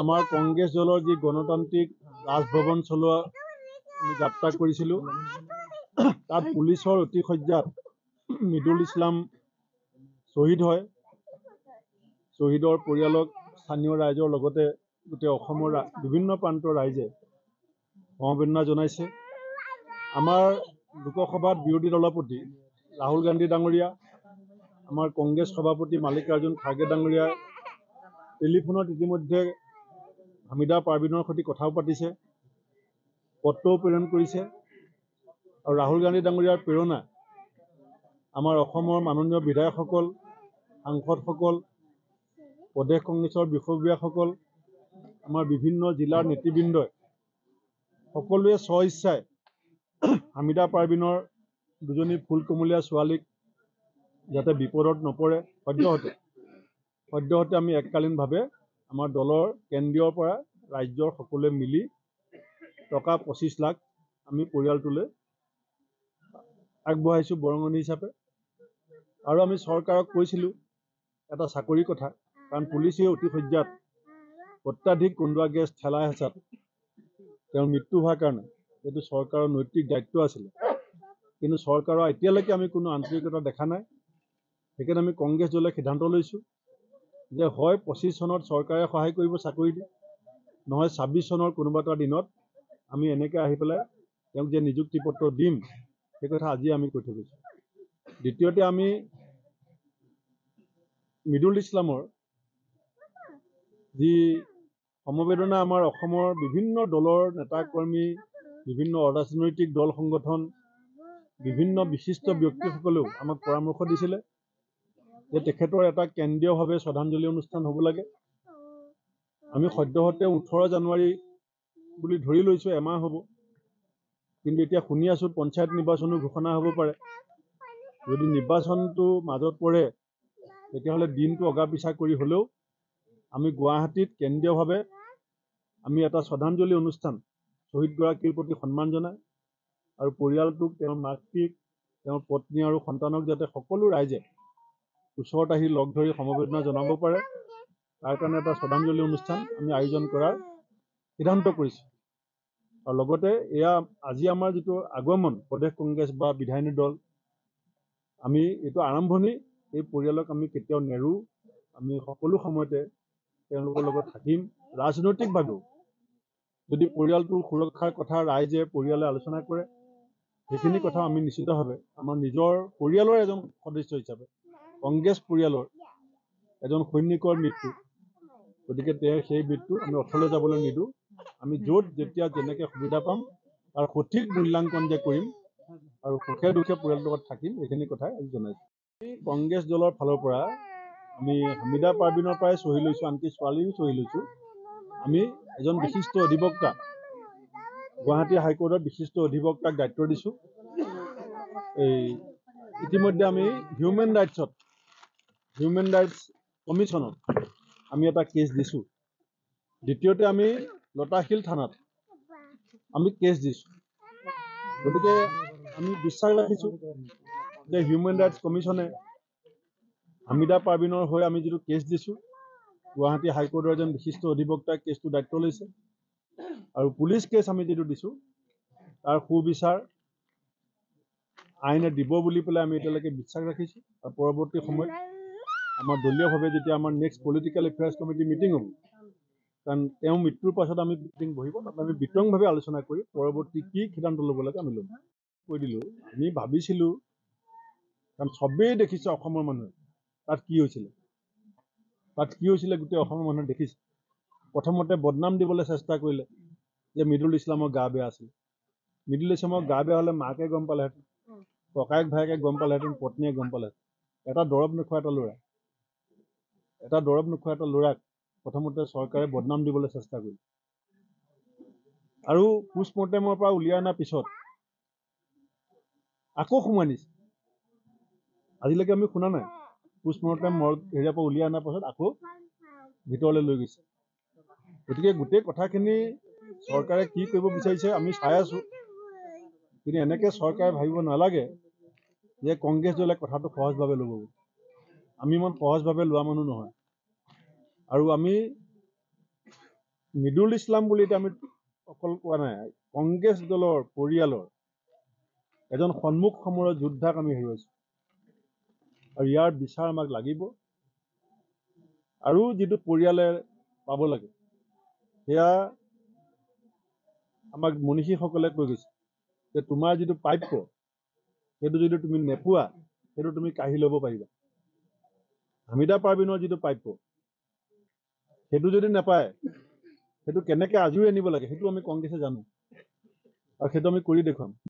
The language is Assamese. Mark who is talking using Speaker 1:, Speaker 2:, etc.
Speaker 1: আমাৰ কংগ্ৰেছ দলৰ যি গণতান্ত্ৰিক ৰাজভৱন চলোৱা আমি যাত্ৰা কৰিছিলোঁ, তাত পুলিচৰ অতি সজ্জাত মিদুল ইছলাম শ্বহীদ হয়। শ্বহীদৰ পৰিয়ালক স্থানীয় ৰাইজৰ লগতে গোটেই অসমৰ বিভিন্ন প্ৰান্তৰ ৰাইজে সমবেদনা জনাইছে। আমাৰ লোকসভাত বিৰোধী দলপতি ৰাহুল গান্ধী ডাঙৰীয়া, আমাৰ কংগ্ৰেছ সভাপতি মাল্লিকাৰ্জুন খাৰ্গে ডাঙৰীয়াই টেলিফোনত ইতিমধ্যে হামিদা পাৰভিনৰ সৈতে কথাও পাতিছে, পত্ৰও প্ৰেৰণ কৰিছে। আৰু ৰাহুল গান্ধী ডাঙৰীয়াৰ প্ৰেৰণা আমাৰ অসমৰ মাননীয় বিধায়কসকল, সাংসদসকল, প্ৰদেশ কংগ্ৰেছৰ বিষয়ববীয়াসকল, আমাৰ বিভিন্ন জিলাৰ নেতৃবৃন্দই সকলোৱে স্বইচ্ছাই হামিদা পাৰভিনৰ দুজনী ফুলকুমলীয়া ছোৱালীক যাতে বিপদত নপৰে, সদ্যহতে আমি এককালীনভাৱে আমাৰ দলৰ কেন্দ্ৰীয়ৰ পৰা ৰাজ্যৰ সকলোৱে মিলি টকা 25 লাখ আমি পৰিয়ালটোলৈ আগবঢ়াইছোঁ বৰঙণি হিচাপে। আৰু আমি চৰকাৰক কৈছিলোঁ এটা চাকৰিৰ কথা, কাৰণ পুলিচে অতি সজ্জাত অত্যাধিক কন্দুৱা গেছ ঠেলাই হেঁচাত তেওঁৰ মৃত্যু হোৱাৰ কাৰণে এইটো চৰকাৰৰ নৈতিক দায়িত্ব আছিলে, কিন্তু চৰকাৰৰ এতিয়ালৈকে আমি কোনো আন্তৰিকতা দেখা নাই। সেইকাৰণে আমি কংগ্ৰেছ দলে সিদ্ধান্ত লৈছোঁ যে হয় 25 চনত চৰকাৰে সহায় কৰিব চাকৰি দি, নহয় 26 চনৰ কোনোবা এটা দিনত আমি এনেকৈ আহি পেলাই তেওঁক যে নিযুক্তি পত্ৰ দিম, সেই কথা আজি আমি কৈ থৈ গৈছোঁ। দ্বিতীয়তে আমি মিদুল ইছলামৰ যি সমবেদনা আমাৰ অসমৰ বিভিন্ন দলৰ নেতাকৰ্মী, বিভিন্ন অৰাজনৈতিক দল সংগঠন, বিভিন্ন বিশিষ্ট ব্যক্তিসকলেও আমাক পৰামৰ্শ দিছিলে যে তেখেতৰ এটা কেন্দ্ৰীয়ভাৱে শ্ৰদ্ধাঞ্জলি অনুষ্ঠান হ'ব লাগে। আমি সদ্যহতে 18 জানুৱাৰী বুলি ধৰি লৈছোঁ, এমাহ হ'ব, কিন্তু এতিয়া শুনি আছোঁ পঞ্চায়ত নিৰ্বাচনো ঘোষণা হ'ব পাৰে। যদি নিৰ্বাচনটো মাজত পৰে তেতিয়াহ'লে দিনটো অগা পিছা কৰি হ'লেও আমি গুৱাহাটীত কেন্দ্ৰীয়ভাৱে আমি এটা শ্ৰদ্ধাঞ্জলি অনুষ্ঠান শ্বহীদগৰাকীৰ প্ৰতি সন্মান জনাই আৰু পৰিয়ালটোক, তেওঁৰ মাতৃক, তেওঁৰ পত্নী আৰু সন্তানক যাতে সকলো ৰাইজে ওচৰত আহি লগ ধৰি সমবেদনা জনাব পাৰে, তাৰ কাৰণে এটা শ্ৰদ্ধাঞ্জলি অনুষ্ঠান আমি আয়োজন কৰাৰ সিদ্ধান্ত কৰিছোঁ। আৰু লগতে এয়া আজি আমাৰ যিটো আগমন প্ৰদেশ কংগ্ৰেছ বা বিধায়িনী দল, আমি এইটো আৰম্ভণি, এই পৰিয়ালক আমি কেতিয়াও নেৰোঁ, আমি সকলো সময়তে তেওঁলোকৰ লগত থাকিম। ৰাজনৈতিকভাৱেও যদি পৰিয়ালটোৰ সুৰক্ষাৰ কথা ৰাইজে পৰিয়ালে আলোচনা কৰে, সেইখিনি কথা আমি নিশ্চিতভাৱে আমাৰ নিজৰ পৰিয়ালৰ এজন সদস্য হিচাপে, কংগ্ৰেছ পৰিয়ালৰ এজন সৈনিকৰ মৃত্যু, গতিকে সেই মৃত্যু আমি অথলে যাবলৈ নিদিওঁ। আমি য'ত যেতিয়া যেনেকৈ সুবিধা পাম তাৰ সঠিক মূল্যাংকন যে কৰিম আৰু সুখে দুখে পৰিয়ালৰ লগত থাকিম, এইখিনি কথাই আজি জনাইছোঁ। কংগ্ৰেছ দলৰ ফালৰ পৰা আমি হামিদা পাৰভিনৰ পৰাই চহী লৈছোঁ, আনকি ছোৱালীও চহী লৈছোঁ। আমি এজন বিশিষ্ট অধিবক্তা, গুৱাহাটী হাইকোৰ্টৰ বিশিষ্ট অধিবক্তাক দায়িত্ব দিছোঁ। ইতিমধ্যে আমি হিউমেন ৰাইটছ কমিশ্যনত আমি এটা কেছ দিছোঁ। দ্বিতীয়তে আমি লতাশিল থানাত আমি কেছ দিছোঁ। গতিকে আমি বিশ্বাস ৰাখিছোঁ যে হিউমেন ৰাইটছ কমিশ্যনে হামিদা পাৰভিনৰ হৈ আমি যিটো কেছ দিছোঁ, গুৱাহাটী হাইকোৰ্টৰ এজন বিশিষ্ট অধিবক্তাই কেছটো দায়িত্ব লৈছে, আৰু পুলিচ কেছ আমি যিটো দিছোঁ তাৰ সুবিচাৰ আইনে দিব বুলি পেলাই আমি এতিয়ালৈকে বিশ্বাস ৰাখিছোঁ। আৰু পৰৱৰ্তী সময়ত আমাৰ দলীয়ভাৱে যেতিয়া আমাৰ next political affairs committee meeting হ'ব, কাৰণ তেওঁৰ মৃত্যুৰ পাছত আমি মিটিং বহিব, তাত আমি বিতংভাৱে আলোচনা কৰি পৰৱৰ্তী কি সিদ্ধান্ত ল'ব লাগে আমি ল'ম। কৈ দিলোঁ, আমি ভাবিছিলোঁ, কাৰণ চবেই দেখিছে অসমৰ মানুহে তাত কি হৈছিলে, গোটেই অসমৰ মানুহে দেখিছে। প্ৰথমতে বদনাম দিবলৈ চেষ্টা কৰিলে যে মিদুল ইছলামৰ গা বেয়া আছিল। মিদুল ইছলামৰ গা বেয়া হ'লে মাকে গম পালেহেঁতেন, ককায়েক ভায়েকে গম পালেহেঁতেন, পত্নীয়ে গম পালেহেঁতেন। এটা দৰৱ নোখোৱা এটা ল'ৰাক প্ৰথমতে চৰকাৰে বদনাম দিবলৈ চেষ্টা কৰিলে, আৰু পোষ্টমৰ্টেমৰ পৰা উলিয়াই অনাৰ পিছত আকৌ সোমাই নিছে। আজিলৈকে আমি শুনা নাই পোষ্টমৰ্টেম হেৰিয়াৰ পৰা উলিয়াই অনাৰ পাছত আকৌ ভিতৰলৈ লৈ গৈছে। গতিকে গোটেই কথাখিনি চৰকাৰে কি কৰিব বিচাৰিছে আমি চাই আছোঁ, কিন্তু এনেকৈ চৰকাৰে ভাবিব নালাগে যে কংগ্ৰেছ দলে কথাটো সহজভাৱে ল'ব। আমি ইমান সহজভাৱে লোৱা মানুহ নহয়। আৰু আমি মৃদুল ইছলাম বুলি এতিয়া আমি অকল কোৱা নাই, কংগ্ৰেছ দলৰ পৰিয়ালৰ এজন সন্মুখ সমৰৰ যোদ্ধাক আমি হেৰুৱাইছোঁ আৰু ইয়াৰ বিচাৰ আমাক লাগিব। আৰু যিটো পৰিয়ালে পাব লাগে সেয়া আমাক মনীষীসকলে কৈ গৈছে যে তোমাৰ যিটো প্ৰাপ্য সেইটো যদি তুমি নেপোৱা সেইটো তুমি কাঢ়ি ল'ব পাৰিবা। হামিদা পাৰভিনৰ যিটো প্ৰাপ্য সেইটো যদি নাপায় সেইটো কেনেকৈ আজৰি আনিব লাগে সেইটো আমি কংগ্ৰেছে জানো আৰু সেইটো আমি কৰি দেখুৱাম।